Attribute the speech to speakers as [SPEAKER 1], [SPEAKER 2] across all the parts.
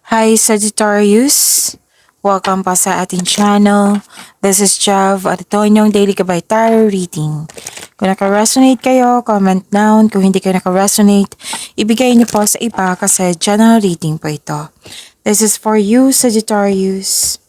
[SPEAKER 1] Hi Sagittarius! Welcome pa sa ating channel. This is Jav at ito inyong Daily Gabay Tarot Reading. Kung naka-resonate kayo, comment down. Kung hindi kayo naka-resonate, ibigay niyo po sa iba kasi general reading po ito. This is for you, Sagittarius.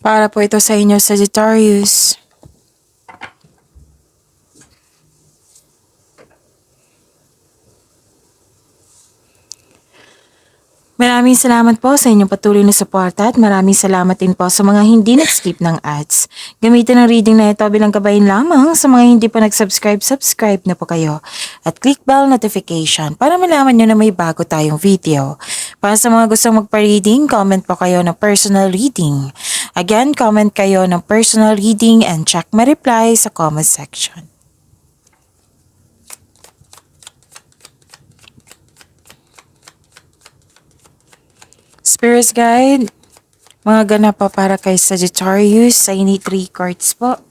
[SPEAKER 1] Para po ito sa inyo, Sagittarius. Maraming salamat po sa inyong patuloy na suporta at maraming salamat din po sa mga hindi nag-skip ng ads. Gamitin ang reading na ito bilang gabayin lamang sa mga hindi pa subscribe na po kayo. At click bell notification para malaman nyo na may bago tayong video. Para sa mga gustong magpa-reading, comment po kayo ng personal reading. Again, comment kayo ng personal reading and check my reply sa comment section. Spirit Guide, mga ganap pa para kay Sagittarius, I need 3 cards po.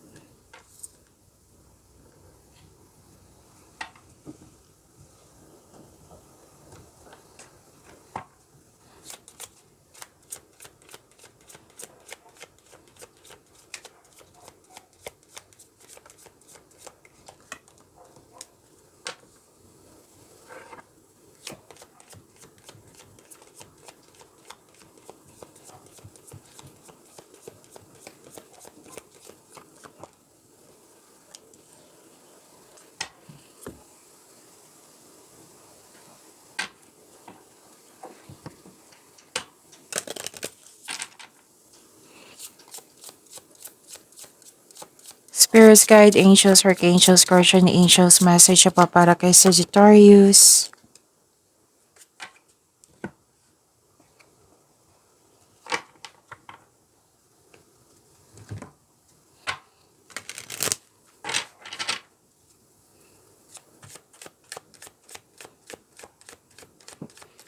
[SPEAKER 1] Spirits Guide, Angels, Archangels, Guardian Angels, message pa para kay Sagittarius.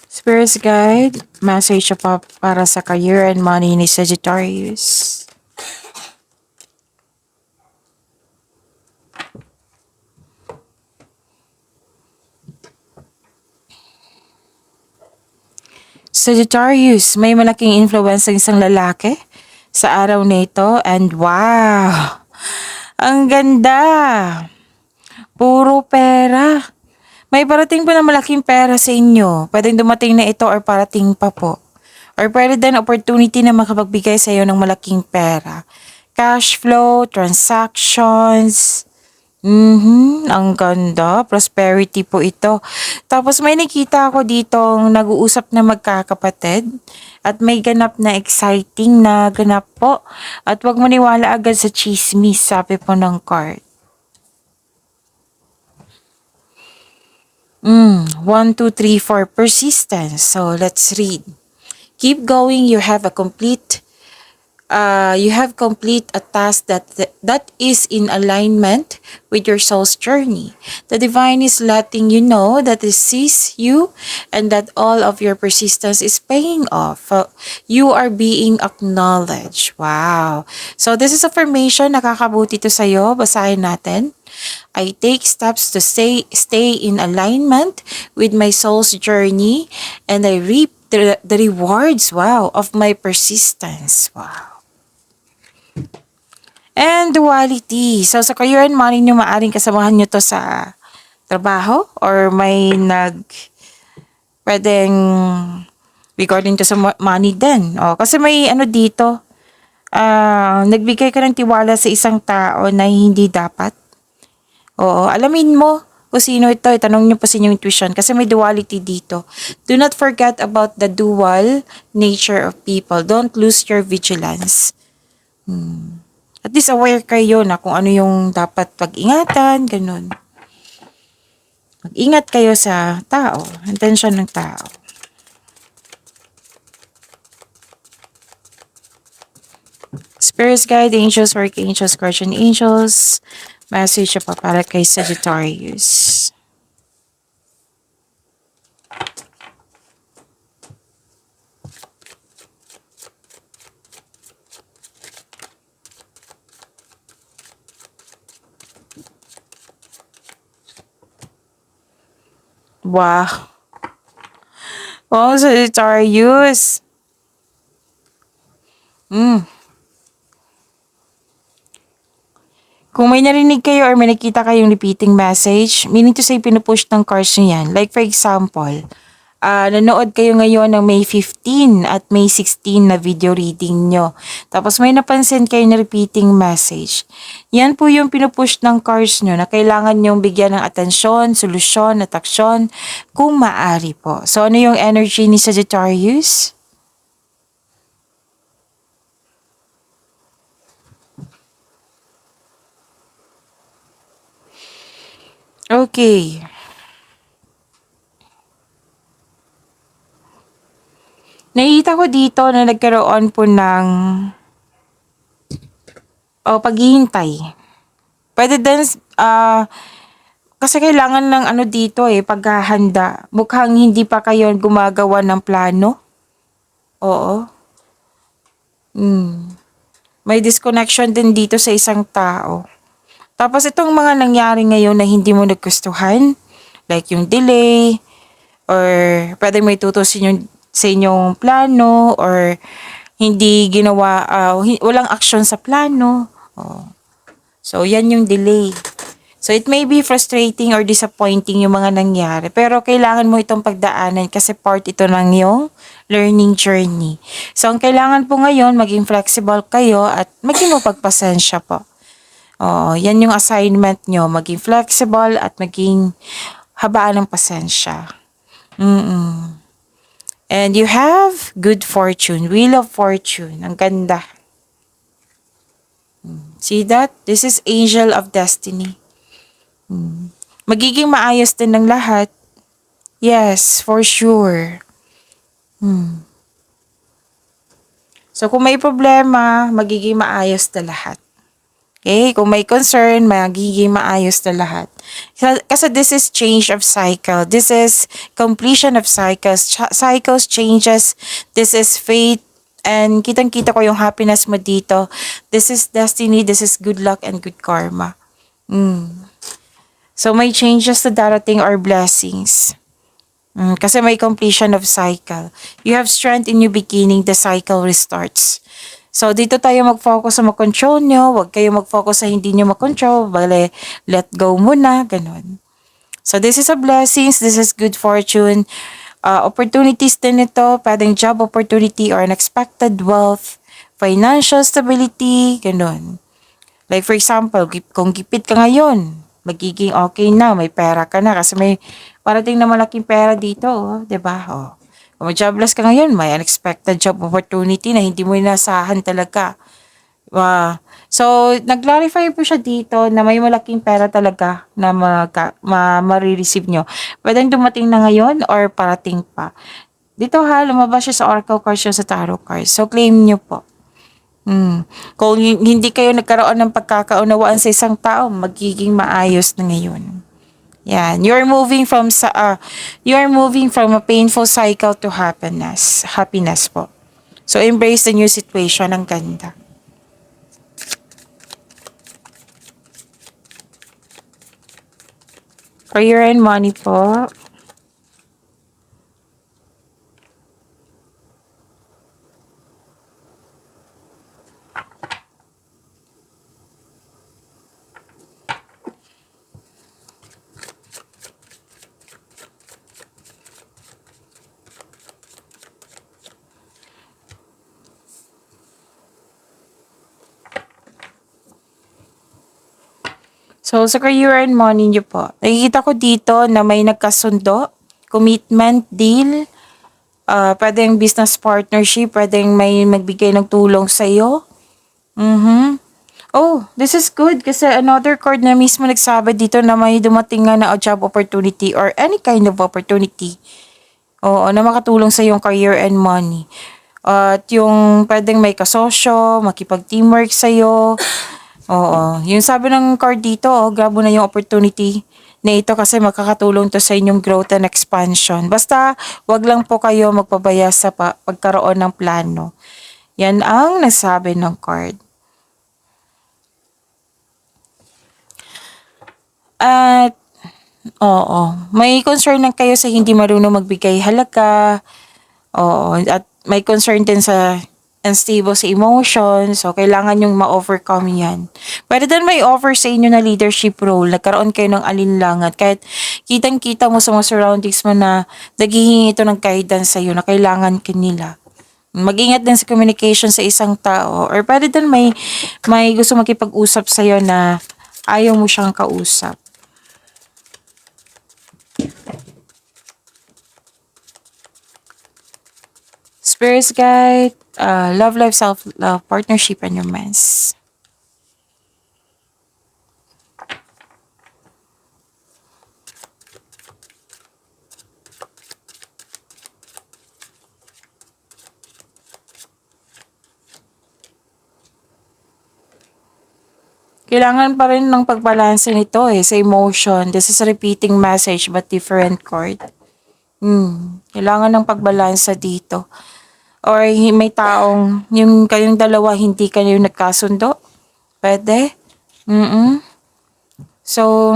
[SPEAKER 1] Spirits Guide, message pa para sa career and money ni Sagittarius. Sagittarius, may malaking influence ng isang lalaki sa araw na ito and wow! Ang ganda! Puro pera. May parating po na malaking pera sa inyo. Pwedeng dumating na ito or parating pa po. Or pwede din opportunity na makapagbigay sa iyo ng malaking pera. Cash flow, transactions. Ang ganda. Prosperity po ito. Tapos may nakita ako ditong nag-uusap na magkakapatid. At may ganap na exciting na ganap po. At wag maniwala agad sa chismis, sabi po ng card. 1, 2, 3, 4, persistence. So, let's read. Keep going. You have complete a task that is in alignment with your soul's journey. The divine is letting you know that it sees you and that all of your persistence is paying off. You are being acknowledged. Wow. So, this is affirmation. Nakakabuti to sa'yo. Basahin natin. I take steps to stay in alignment with my soul's journey and I reap the rewards, wow, of my persistence. Wow. And duality. So, sa career and money nyo, maaring kasamahan nyo to sa trabaho or may pwedeng regarding to sa money din. Kasi may dito, nagbigay ka ng tiwala sa isang tao na hindi dapat. Alamin mo kung sino ito. Itanong nyo pa sa inyong intuition kasi may duality dito. Do not forget about the dual nature of people. Don't lose your vigilance. At least aware kayo na kung ano yung dapat pag-ingatan, ganun. Mag-ingat kayo sa tao, intensyon ng tao. Spirits, guide, angels, work angels, guardian angels, message pa para kay Sagittarius. Wow. Oh, Sagittarius. Kung may narinig kayo or may nakita kayong repeating message, meaning to say pinupush ng cards nyo yan. Like for example, nanood kayo ngayon ng May 15 at May 16 na video reading nyo. Tapos may napansin kayo na repeating message. Yan po yung pinupush ng cards nyo na kailangan nyong bigyan ng atensyon, solusyon at aksyon kung maaari po. So ano yung energy ni Sagittarius? Okay. Nakikita ko dito na nagkaroon po ng paghihintay. Pwede din, kasi kailangan ng ano dito paghahanda. Mukhang hindi pa kayo gumagawa ng plano. Oo. May disconnection din dito sa isang tao. Tapos itong mga nangyari ngayon na hindi mo nagustuhan, like yung delay, or pwede may tutusin yung sa inyong plano, or hindi ginawa, walang action sa plano. Oh. So, yan yung delay. So, it may be frustrating or disappointing yung mga nangyari. Pero, kailangan mo itong pagdaanan kasi part ito ng iyong learning journey. So, ang kailangan po ngayon, maging flexible kayo at maging mapagpasensya po. Yan yung assignment nyo. Maging flexible at maging habaan ng pasensya. And you have good fortune, wheel of fortune. Ang ganda. See that? This is angel of destiny. Magiging maayos din ng lahat. Yes, for sure. So, kung may problema, magiging maayos na lahat. Okay? Kung may concern, magiging maayos na lahat. Kasi this is change of cycle. This is completion of cycles. Cycles, changes. This is fate. And kitang-kita ko yung happiness mo dito. This is destiny. This is good luck and good karma. So, may changes na darating or blessings. Kasi may completion of cycle. You have strength in new beginning. The cycle restarts. So, dito tayo mag-focus sa mag-control nyo. Huwag kayo mag-focus sa hindi nyo mag-control. Bale, let go muna. Ganun. So, this is a blessings. This is good fortune. Opportunities din ito. Pwedeng job opportunity or unexpected wealth. Financial stability. Ganun. Like for example, kung gipit ka ngayon, magiging okay na. May pera ka na. Kasi may parating na malaking pera dito. Diba? Kung jobless ka ngayon, may unexpected job opportunity na hindi mo inasahan talaga. So, nag-clarify po siya dito na may malaking pera talaga na marireceive nyo. Pwedeng dumating na ngayon or parating pa. Dito lumabas siya sa Oracle cards siya sa Tarot cards. So, claim nyo po. Kung hindi kayo nagkaroon ng pagkakaunawaan sa isang tao, magiging maayos na ngayon. Yan, you're moving from a painful cycle to happiness. Happiness po. So embrace the new situation, ang ganda. Career and money po. So, sa career and money nyo po, nakikita ko dito na may nagkasundo, commitment, deal, pwedeng business partnership, pwedeng may magbigay ng tulong sa iyo. Oh, this is good kasi another card na mismo nagsabi dito na may dumating nga na job opportunity or any kind of opportunity. Oo, na makatulong sa iyong career and money. At yung pwedeng may kasosyo, makipag-teamwork sa'yo. Oo, yung sabi ng card dito, grab mo na yung opportunity na ito kasi makakatulong to sa inyong growth and expansion. Basta, wag lang po kayo magpabaya sa pagkaroon ng plano. Yan ang nasabi ng card. At, oo, may concern lang kayo sa hindi marunong magbigay halaga. Oo, at may concern din sa unstable sa emotions. So, kailangan yung ma-overcome yan. Pwede din may offer sa inyo na leadership role. Nagkaroon kayo ng alinlangan. Kahit kitang-kita mo sa mga surroundings mo na naghihingi ito ng guidance sa'yo na kailangan kanila. Mag-ingat din sa communication sa isang tao. Or pwede din may gusto makipag-usap sa'yo na ayaw mo siyang kausap. Spirits guide, love life, self-love, partnership, and romance. Kailangan pa rin ng pagbalanse nito sa emotion. This is a repeating message but different chord. Kailangan ng pagbalansa dito. Or may taong, yung kayong dalawa hindi kayo nagkasundo. Pwede. Mm-mm. So,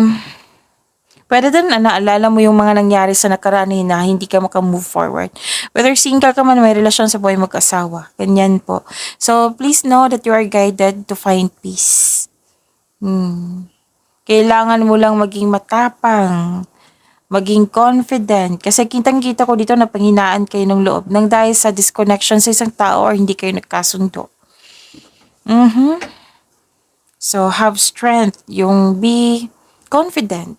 [SPEAKER 1] pwede din na naalala mo yung mga nangyari sa nakaraan na hindi ka maka-move forward. Whether single ka man, may relasyon sa buhay mag-asawa. Ganyan po. So, please know that you are guided to find peace. Kailangan mo lang maging matapang, maging confident. Kasi kitang-kita ko dito na panghinaan kayo ng loob nang dahil sa disconnection sa isang tao or hindi kayo nagkasundo. So, have strength. Yung be confident.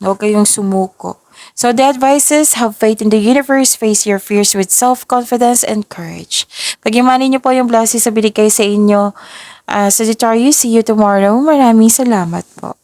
[SPEAKER 1] Huwag kayong sumuko. So, the advice is, have faith in the universe, face your fears with self-confidence and courage. Pag-imanin niyo po yung blessings sa binigay sa inyo. Sagittarius, see you tomorrow. Maraming salamat po.